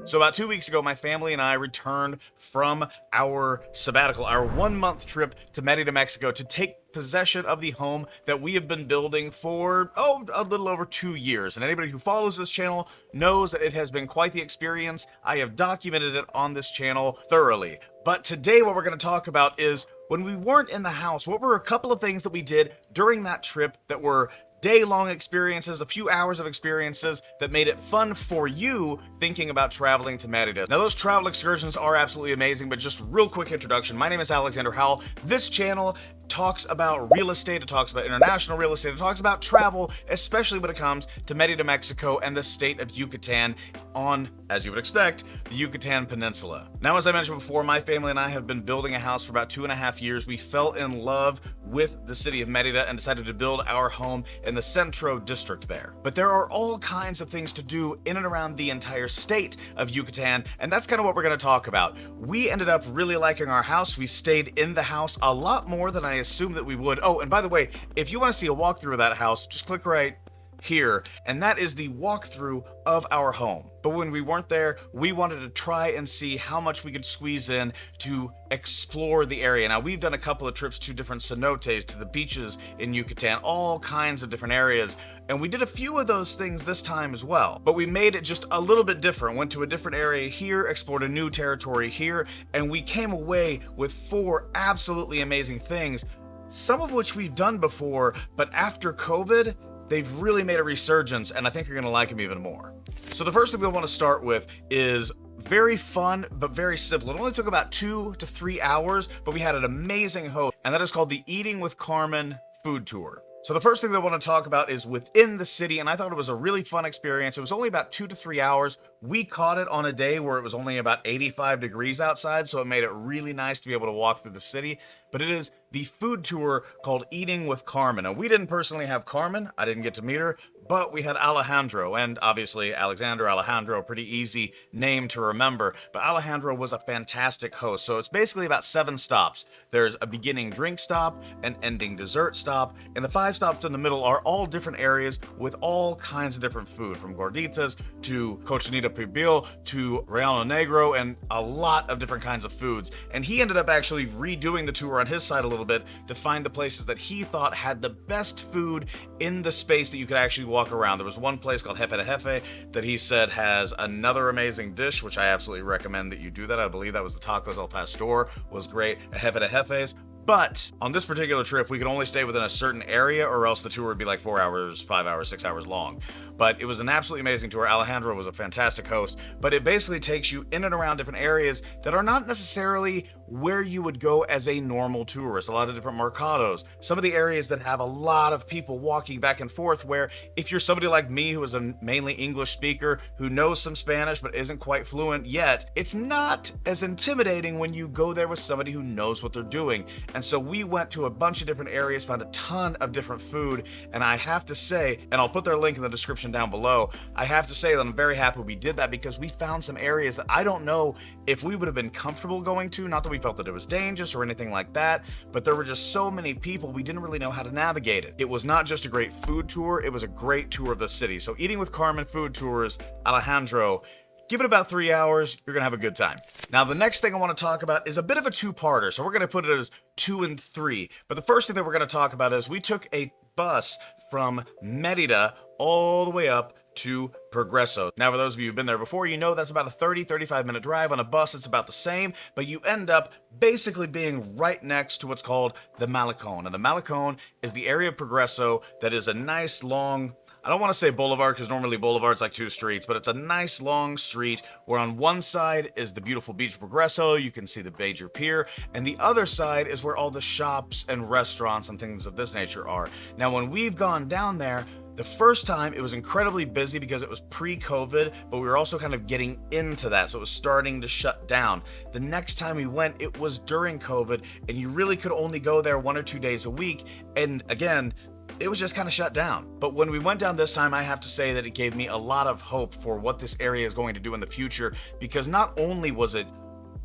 So about 2 weeks ago, my family and I returned from our sabbatical, our 1-month trip to Merida, Mexico, to take possession of the home that we have been building for, a little over 2 years. And anybody who follows this channel knows that it has been quite the experience. I have documented it on this channel thoroughly. But today what we're going to talk about is when we weren't in the house, what were a couple of things that we did during that trip that were day-long experiences, a few hours of experiences that made it fun for you thinking about traveling to Merida. Now, those travel excursions are absolutely amazing, but just real quick introduction. My name is Alexander Howell. This channel talks about real estate, it talks about international real estate, it talks about travel, especially when it comes to Merida, Mexico and the state of Yucatan on, as you would expect, the Yucatan Peninsula. Now, as I mentioned before, my family and I have been building a house for about 2.5 years. We fell in love with the city of Merida and decided to build our home in the Centro district there. But there are all kinds of things to do in and around the entire state of Yucatan, and that's kind of what we're going to talk about. We ended up really liking our house. We stayed in the house a lot more than I assumed that we would. Oh, and by the way, if you want to see a walkthrough of that house, just click right here, and that is the walkthrough of our home. But when we weren't there, we wanted to try and see how much we could squeeze in to explore the area. Now, we've done a couple of trips to different cenotes, to the beaches in Yucatan, all kinds of different areas, and we did a few of those things this time as well. But we made it just a little bit different, went to a different area here, explored a new territory here, and we came away with 4 absolutely amazing things, some of which we've done before, but after COVID, they've really made a resurgence, and I think you're gonna like them even more. So the first thing we want to start with is very fun, but very simple. It only took about 2 to 3 hours, but we had an amazing host, and that is called the Eating with Carmen food tour. So the first thing that I want to talk about is within the city, and I thought it was a really fun experience. It was only about 2 to 3 hours. We caught it on a day where it was only about 85 degrees outside, so it made it really nice to be able to walk through the city. But it is the food tour called Eating with Carmen. Now, we didn't personally have Carmen. I didn't get to meet her, but we had Alejandro, and obviously Alejandro, pretty easy name to remember. But Alejandro was a fantastic host. So it's basically about 7 stops. There's a beginning drink stop, an ending dessert stop, and the 5 stops in the middle are all different areas with all kinds of different food, from gorditas to cochinita pibil to relleno negro, and a lot of different kinds of foods. And he ended up actually redoing the tour on his side a little bit to find the places that he thought had the best food in the space that you could actually walk around. There was one place called Jefe de Jefe that he said has another amazing dish, which I absolutely recommend that you do that. I believe that was the tacos al pastor, was great at Jefe de Jefe's. But on this particular trip, we could only stay within a certain area, or else the tour would be like 4 hours, 5 hours, 6 hours long. But it was an absolutely amazing tour. Alejandro was a fantastic host, but it basically takes you in and around different areas that are not necessarily where you would go as a normal tourist. A lot of different mercados, some of the areas that have a lot of people walking back and forth, where if you're somebody like me who is a mainly English speaker, who knows some Spanish but isn't quite fluent yet, it's not as intimidating when you go there with somebody who knows what they're doing. And so we went to a bunch of different areas, found a ton of different food, and I have to say, and I'll put their link in the description down below, I have to say that I'm very happy we did that, because we found some areas that I don't know if we would have been comfortable going to. Not that we felt that it was dangerous or anything like that, but there were just so many people, we didn't really know how to navigate it. It was not just a great food tour, it was a great tour of the city. So Eating with Carmen food tours, Alejandro, give it about 3 hours, you're gonna have a good time. Now, the next thing I wanna talk about is a bit of a 2-parter, so we're gonna put it as 2 and 3. But the first thing that we're gonna talk about is we took a bus from Merida all the way up to Progreso. Now, for those of you who've been there before, you know that's about a 35 minute drive. On a bus, it's about the same, but you end up basically being right next to what's called the Malecón. And the Malecón is the area of Progreso that is a nice long, I don't want to say boulevard, because normally boulevard's like 2 streets, but it's a nice long street where on one side is the beautiful beach of Progreso, you can see the major pier, and the other side is where all the shops and restaurants and things of this nature are. Now, when we've gone down there, the first time it was incredibly busy because it was pre-COVID, but we were also kind of getting into that, so it was starting to shut down. The next time we went, it was during COVID, and you really could only go there 1 or 2 days a week, and again, it was just kind of shut down. But when we went down this time, I have to say that it gave me a lot of hope for what this area is going to do in the future, because not only was it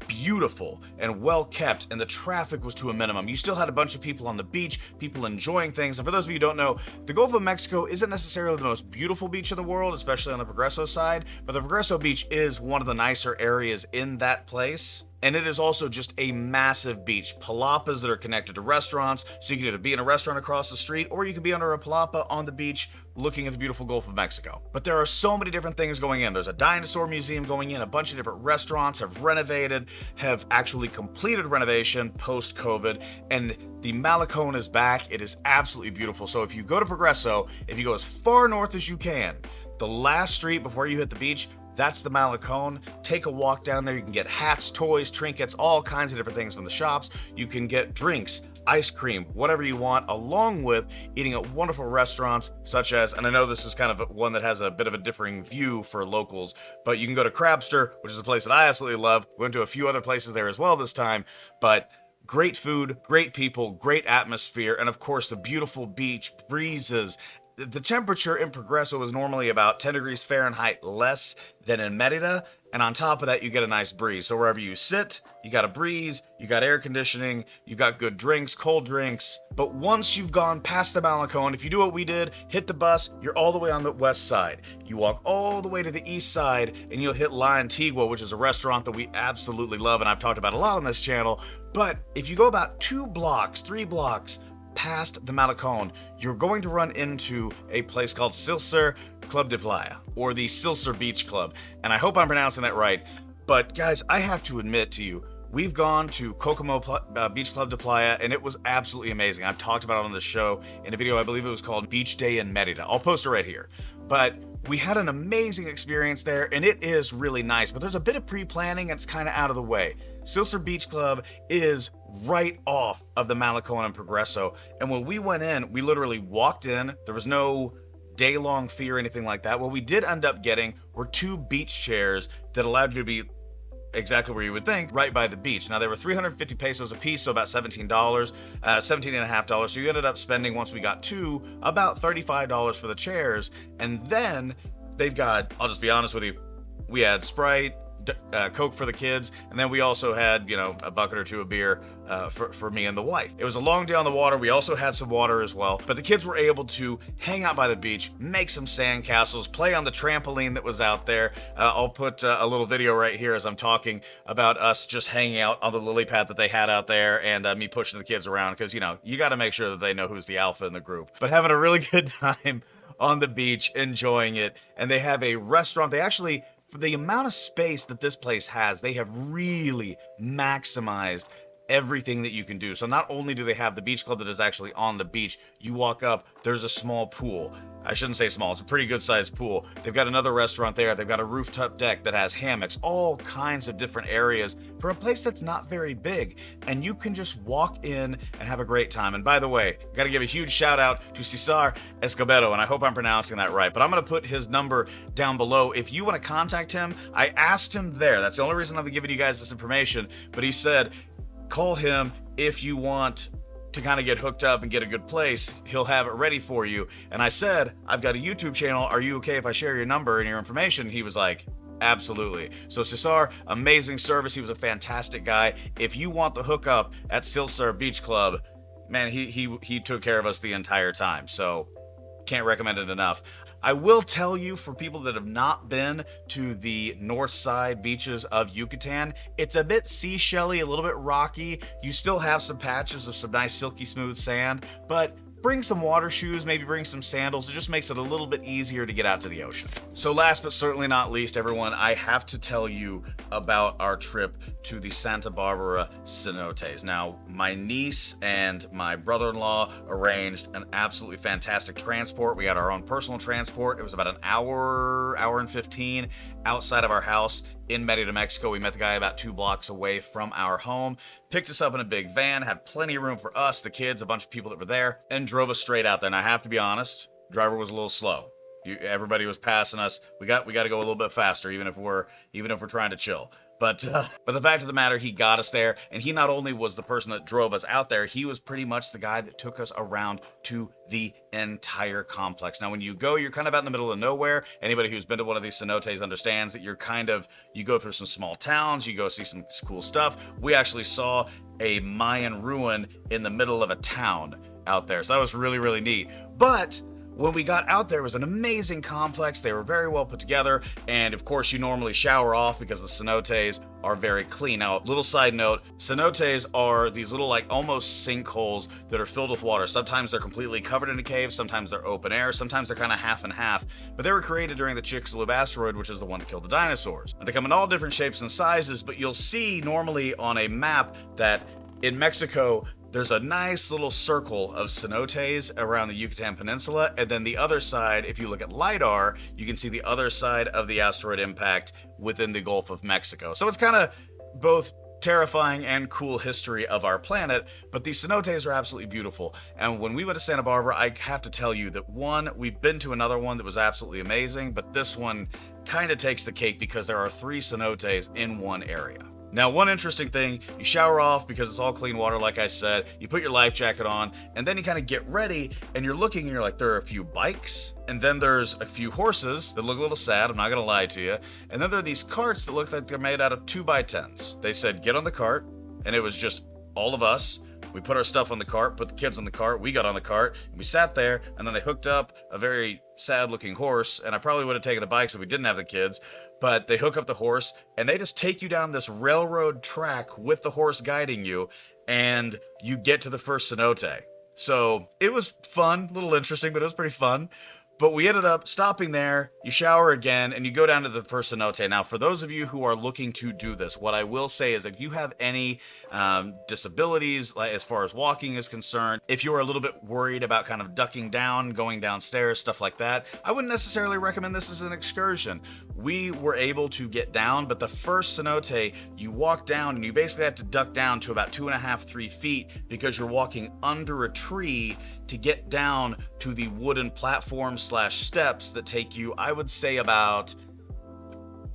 beautiful and well kept, and the traffic was to a minimum. You still had a bunch of people on the beach, people enjoying things. And for those of you who don't know, the Gulf of Mexico isn't necessarily the most beautiful beach in the world, especially on the Progreso side, but the Progreso beach is one of the nicer areas in that place. And it is also just a massive beach. Palapas that are connected to restaurants, so you can either be in a restaurant across the street, or you can be under a palapa on the beach looking at the beautiful Gulf of Mexico. But there are so many different things going in. There's a dinosaur museum going in, a bunch of different restaurants have renovated, have actually completed renovation post-COVID, and the Malecón is back. It is absolutely beautiful. So if you go to Progreso, if you go as far north as you can, the last street before you hit the beach, that's the Malecón. Take a walk down there. You can get hats, toys, trinkets, all kinds of different things from the shops. You can get drinks, ice cream, whatever you want, along with eating at wonderful restaurants such as, and I know this is kind of one that has a bit of a differing view for locals, but you can go to Crabster, which is a place that I absolutely love. We went to a few other places there as well this time, but great food, great people, great atmosphere, and of course the beautiful beach breezes. The temperature in Progreso is normally about 10 degrees Fahrenheit less than in Merida, and on top of that, you get a nice breeze. So wherever you sit, you got a breeze, you got air conditioning, you got good drinks, cold drinks. But once you've gone past the Malecón, if you do what we did, hit the bus, you're all the way on the west side. You walk all the way to the east side, and you'll hit La Antigua, which is a restaurant that we absolutely love, and I've talked about a lot on this channel. But if you go about 2 blocks, 3 blocks, past the Malecón, you're going to run into a place called Silcer Club de Playa, or the Silcer Beach Club, and I hope I'm pronouncing that right. But guys, I have to admit to you, we've gone to Kokomo Beach Club de Playa, and it was absolutely amazing. I've talked about it on the show in a video, I believe it was called Beach Day in Merida. I'll post it right here. But we had an amazing experience there, and it is really nice, but there's a bit of pre-planning, and it's kind of out of the way. Silcer Beach Club is right off of the Malecón and Progreso, and when we went in, we literally walked in. There was no day-long fee or anything like that. What we did end up getting were 2 beach chairs that allowed you to be exactly where you would think, right by the beach. Now, they were 350 pesos a piece, so about $17, $17.50. So you ended up spending, once we got 2, about $35 for the chairs. And then they've got, I'll just be honest with you, we had Sprite, Coke for the kids, and then we also had, you know, a bucket or 2 of beer for me and the wife. It was a long day on the water. We also had some water as well, but the kids were able to hang out by the beach, make some sand castles, play on the trampoline that was out there. I'll put a little video right here as I'm talking about us just hanging out on the lily pad that they had out there, and me pushing the kids around, because, you know, you got to make sure that they know who's the alpha in the group. But having a really good time on the beach, enjoying it. And they have a restaurant. They actually, for the amount of space that this place has, they have really maximized everything that you can do. So not only do they have the beach club that is actually on the beach, you walk up, there's a small pool. I shouldn't say small, it's a pretty good sized pool. They've got another restaurant there. They've got a rooftop deck that has hammocks, all kinds of different areas for a place that's not very big. And you can just walk in and have a great time. And by the way, got to give a huge shout out to Cesar Escobedo, and I hope I'm pronouncing that right, but I'm going to put his number down below. If you want to contact him, I asked him there. That's the only reason I'm giving you guys this information, but he said, call him if you want to kind of get hooked up and get a good place. He'll have it ready for you. And I said, I've got a YouTube channel. Are you okay if I share your number and your information? He was like, absolutely. So Cesar, amazing service. He was a fantastic guy. If you want the hookup at Silcer Beach Club, man, he took care of us the entire time. So can't recommend it enough. I will tell you, for people that have not been to the north side beaches of Yucatan, it's a bit seashelly, a little bit rocky. You still have some patches of some nice silky smooth sand, but bring some water shoes, maybe bring some sandals. It just makes it a little bit easier to get out to the ocean. So last but certainly not least, everyone, I have to tell you about our trip to the Santa Barbara Cenotes. Now, my niece and my brother-in-law arranged an absolutely fantastic transport. We had our own personal transport. It was about an hour and 15 outside of our house in Merida, Mexico. We met the guy about 2 blocks away from our home, picked us up in a big van, had plenty of room for us, the kids, a bunch of people that were there, and drove us straight out there. And I have to be honest, driver was a little slow. Everybody was passing us. We got to go a little bit faster, even if we're trying to chill. But the fact of the matter, he got us there, and he not only was the person that drove us out there, he was pretty much the guy that took us around to the entire complex. Now, when you go, you're kind of out in the middle of nowhere. Anybody who's been to one of these cenotes understands that you go through some small towns, you go see some cool stuff. We actually saw a Mayan ruin in the middle of a town out there, so that was really, really neat. But when we got out there, it was an amazing complex. They were very well put together. And of course, you normally shower off because the cenotes are very clean. Now, little side note, cenotes are these little like almost sinkholes that are filled with water. Sometimes they're completely covered in a cave. Sometimes they're open air. Sometimes they're kind of half and half. But they were created during the Chicxulub asteroid, which is the one that killed the dinosaurs. And they come in all different shapes and sizes, but you'll see normally on a map that in Mexico, there's a nice little circle of cenotes around the Yucatan Peninsula, and then the other side, if you look at LiDAR, you can see the other side of the asteroid impact within the Gulf of Mexico. So it's kind of both terrifying and cool history of our planet, but these cenotes are absolutely beautiful. And when we went to Santa Barbara, I have to tell you that we've been to another one that was absolutely amazing, but this one kind of takes the cake because there are 3 cenotes in one area. Now, one interesting thing, you shower off because it's all clean water, like I said, you put your life jacket on, and then you kind of get ready, and you're looking, and you're like, there are a few bikes, and then there's a few horses that look a little sad, I'm not gonna lie to you, and then there are these carts that look like they're made out of 2x10s. They said, get on the cart, and it was just all of us. We put our stuff on the cart, put the kids on the cart, we got on the cart, and we sat there, and then they hooked up a very sad-looking horse, and I probably would have taken the bikes if we didn't have the kids, but they hook up the horse, and they just take you down this railroad track with the horse guiding you, and you get to the first cenote. So it was fun, a little interesting, but it was pretty fun. But we ended up stopping there, you shower again, and you go down to the first cenote. Now, for those of you who are looking to do this, what I will say is if you have any disabilities, like as far as walking is concerned, if you're a little bit worried about kind of ducking down, going downstairs, stuff like that, I wouldn't necessarily recommend this as an excursion. We were able to get down, but the first cenote, you walk down and you basically have to duck down to about 2.5, 3 feet because you're walking under a tree to get down to the wooden platform/steps that take you, I would say, about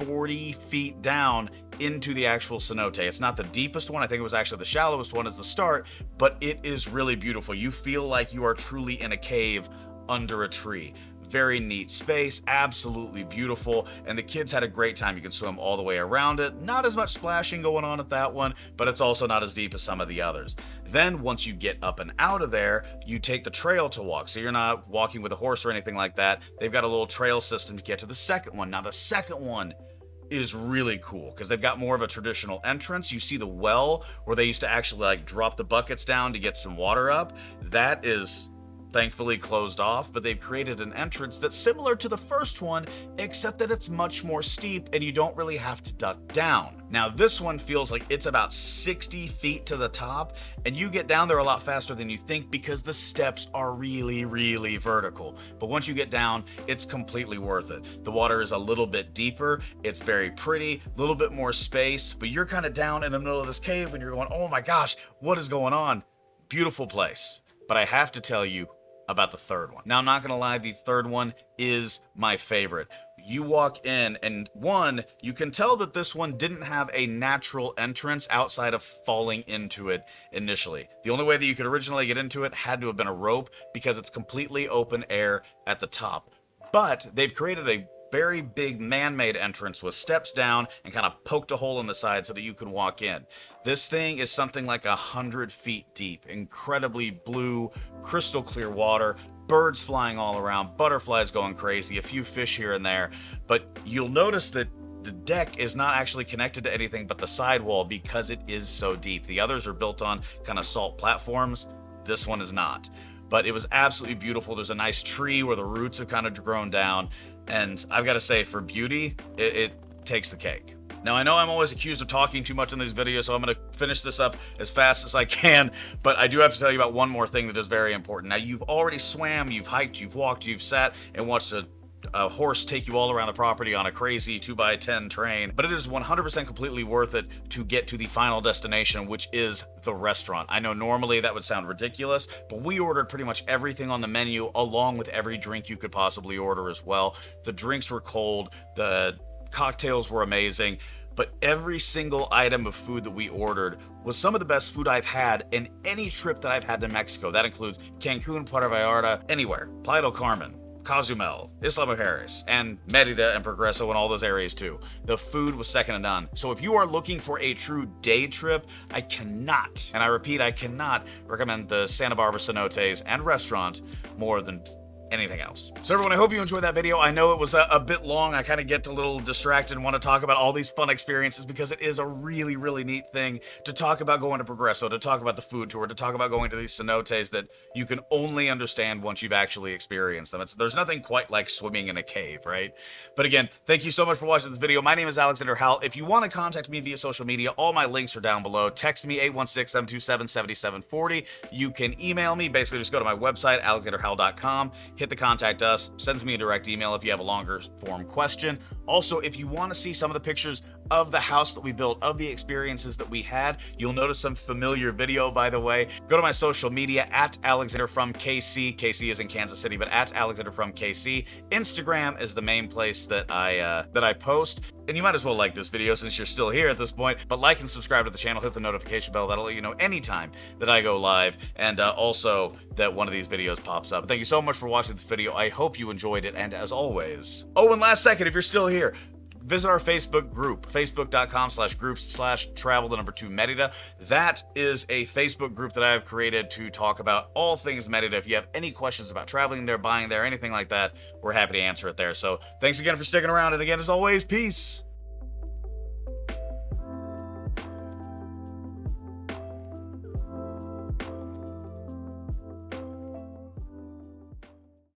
40 feet down into the actual cenote. It's not the deepest one. I think it was actually the shallowest one as the start, but it is really beautiful. You feel like you are truly in a cave under a tree. Very neat space, absolutely beautiful, and the kids had a great time. You can swim all the way around it. Not as much splashing going on at that one, but it's also not as deep as some of the others. Then once you get up and out of there, you take the trail to walk. So you're not walking with a horse or anything like that. They've got a little trail system to get to the second one. Now the second one is really cool because they've got more of a traditional entrance. You see the well where they used to actually like drop the buckets down to get some water up. That is thankfully closed off, but they've created an entrance that's similar to the first one, except that it's much more steep and you don't really have to duck down. Now this one feels like it's about 60 feet to the top, and you get down there a lot faster than you think because the steps are really, really vertical. But once you get down, it's completely worth it. The water is a little bit deeper, it's very pretty, a little bit more space, but you're kind of down in the middle of this cave and you're going, oh my gosh, what is going on? Beautiful place. But I have to tell you about the third one. Now, I'm not gonna lie, the third one is my favorite. You walk in, and one, you can tell that this one didn't have a natural entrance outside of falling into it initially. The only way that you could originally get into it had to have been a rope because it's completely open air at the top. But they've created a very big man-made entrance with steps down and kind of poked a hole in the side so that you can walk in. This thing is something like 100 feet deep, incredibly blue, crystal clear water, birds flying all around, butterflies going crazy, a few fish here and there. But you'll notice that the deck is not actually connected to anything but the sidewall because it is so deep. The others are built on kind of salt platforms. This one is not. But it was absolutely beautiful. There's a nice tree where the roots have kind of grown down. And I've got to say, for beauty, it takes the cake. Now, I know I'm always accused of talking too much in these videos, so I'm going to finish this up as fast as I can. But I do have to tell you about one more thing that is very important. Now, you've already swam, you've hiked, you've walked, you've sat and watched a a horse take you all around the property on a crazy 2x10 train, but it is 100% completely worth it to get to the final destination, which is the restaurant. I know normally that would sound ridiculous, but we ordered pretty much everything on the menu along with every drink you could possibly order as well. The drinks were cold, the cocktails were amazing, but every single item of food that we ordered was some of the best food I've had in any trip that I've had to Mexico. That includes Cancun, Puerto Vallarta, anywhere, Playa del Carmen, Cozumel, Isla Mujeres, and Merida and Progreso and all those areas too. The food was second to none. So if you are looking for a true day trip, I cannot, and I repeat, I cannot recommend the Santa Barbara Cenotes and restaurant more than anything else. So everyone, I hope you enjoyed that video. I know it was a bit long. I kind of get a little distracted and want to talk about all these fun experiences because it is a really, really neat thing to talk about going to Progreso, to talk about the food tour, to talk about going to these cenotes that you can only understand once you've actually experienced them. There's nothing quite like swimming in a cave, right? But again, thank you so much for watching this video. My name is Alexander Howell. If you want to contact me via social media, all my links are down below. Text me 816-727-7740. You can email me. Basically, just go to my website, alexanderhowell.com. Hit the contact us, sends me a direct email if you have a longer form question. Also, if you want to see some of the pictures of the house that we built, of the experiences that we had, you'll notice some familiar video, by the way. Go to my social media at Alexander from KC. KC is in Kansas City, but at Alexander from KC. Instagram is the main place that I post. And you might as well like this video since you're still here at this point, but like and subscribe to the channel, hit the notification bell. That'll let you know anytime that I go live, and also that one of these videos pops up. Thank you so much for watching this video. I hope you enjoyed it, and as always, oh, and last second, if you're still here, visit our Facebook group, facebook.com/groups/travel2 Merida. That is a Facebook group that I have created to talk about all things Merida. If you have any questions about traveling there, buying there, anything like that, we're happy to answer it there. So thanks again for sticking around. And again, as always, peace.